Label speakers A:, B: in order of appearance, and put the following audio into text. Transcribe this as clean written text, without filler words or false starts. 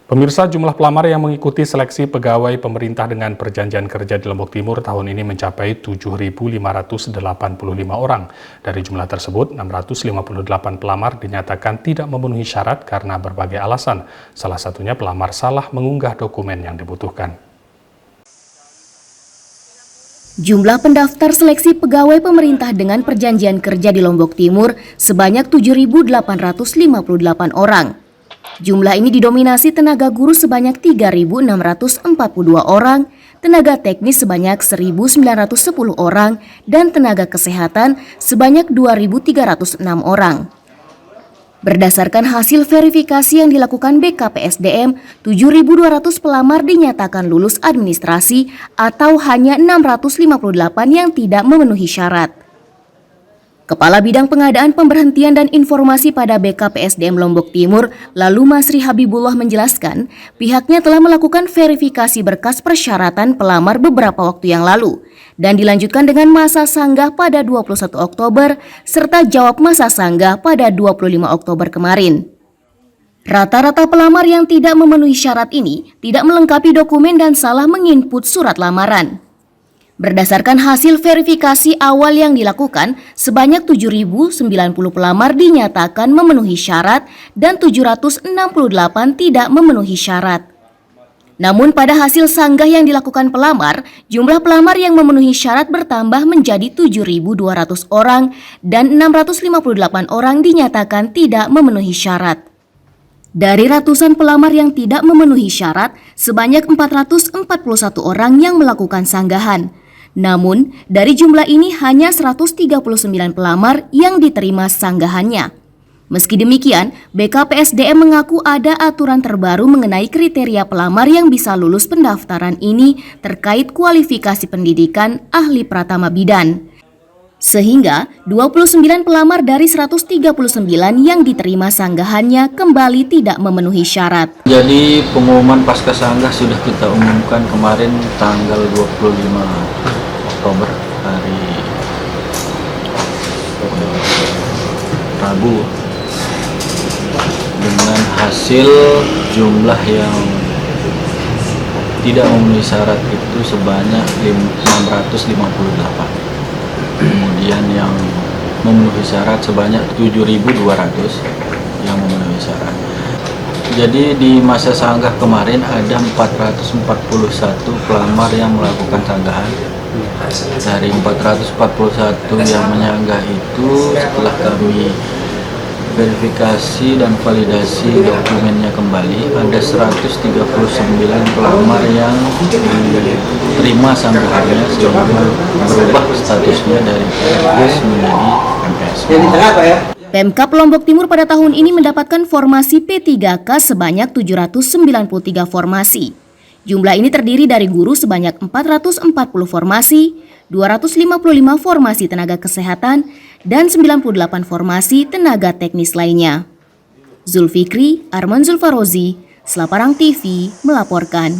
A: Pemirsa, jumlah pelamar yang mengikuti seleksi pegawai pemerintah dengan perjanjian kerja di Lombok Timur tahun ini mencapai 7.585 orang. Dari jumlah tersebut, 658 pelamar dinyatakan tidak memenuhi syarat karena berbagai alasan. Salah satunya pelamar salah mengunggah dokumen yang dibutuhkan.
B: Jumlah pendaftar seleksi pegawai pemerintah dengan perjanjian kerja di Lombok Timur sebanyak 7.858 orang. Jumlah ini didominasi tenaga guru sebanyak 3.642 orang, tenaga teknis sebanyak 1.910 orang, dan tenaga kesehatan sebanyak 2.306 orang. Berdasarkan hasil verifikasi yang dilakukan BKPSDM, 7.200 pelamar dinyatakan lulus administrasi atau hanya 658 yang tidak memenuhi syarat. Kepala Bidang Pengadaan Pemberhentian dan Informasi pada BKPSDM Lombok Timur, lalu Masri Habibullah menjelaskan, pihaknya telah melakukan verifikasi berkas persyaratan pelamar beberapa waktu yang lalu dan dilanjutkan dengan masa sanggah pada 21 Oktober serta jawab masa sanggah pada 25 Oktober kemarin. Rata-rata pelamar yang tidak memenuhi syarat ini tidak melengkapi dokumen dan salah menginput surat lamaran. Berdasarkan hasil verifikasi awal yang dilakukan, sebanyak 7.090 pelamar dinyatakan memenuhi syarat dan 768 tidak memenuhi syarat. Namun pada hasil sanggah yang dilakukan pelamar, jumlah pelamar yang memenuhi syarat bertambah menjadi 7.200 orang dan 658 orang dinyatakan tidak memenuhi syarat. Dari ratusan pelamar yang tidak memenuhi syarat, sebanyak 441 orang yang melakukan sanggahan. Namun, dari jumlah ini hanya 139 pelamar yang diterima sanggahannya. Meski demikian, BKPSDM mengaku ada aturan terbaru mengenai kriteria pelamar yang bisa lulus pendaftaran ini terkait kualifikasi pendidikan ahli pratama bidan. Sehingga, 29 pelamar dari 139 yang diterima sanggahannya kembali tidak memenuhi syarat.
C: Jadi pengumuman pasca sanggah sudah kita umumkan kemarin tanggal 25 Oktober, hari Rabu, dengan hasil jumlah yang tidak memenuhi syarat itu sebanyak 658. Kemudian yang memenuhi syarat sebanyak 7.200 yang memenuhi syarat. Jadi di masa sanggah kemarin ada 441 pelamar yang melakukan sanggahan. Dari 441 yang menyanggah itu, setelah kami verifikasi dan validasi dokumennya kembali, ada 139 pelamar yang diterima sanggahannya sehingga berubah statusnya dari PNS menjadi MPS.
B: Pemkab Lombok Timur pada tahun ini mendapatkan formasi P3K sebanyak 793 formasi. Jumlah ini terdiri dari guru sebanyak 440 formasi, 255 formasi tenaga kesehatan, dan 98 formasi tenaga teknis lainnya. Zulfikri Arman Zulfarozi, Selaparang TV melaporkan.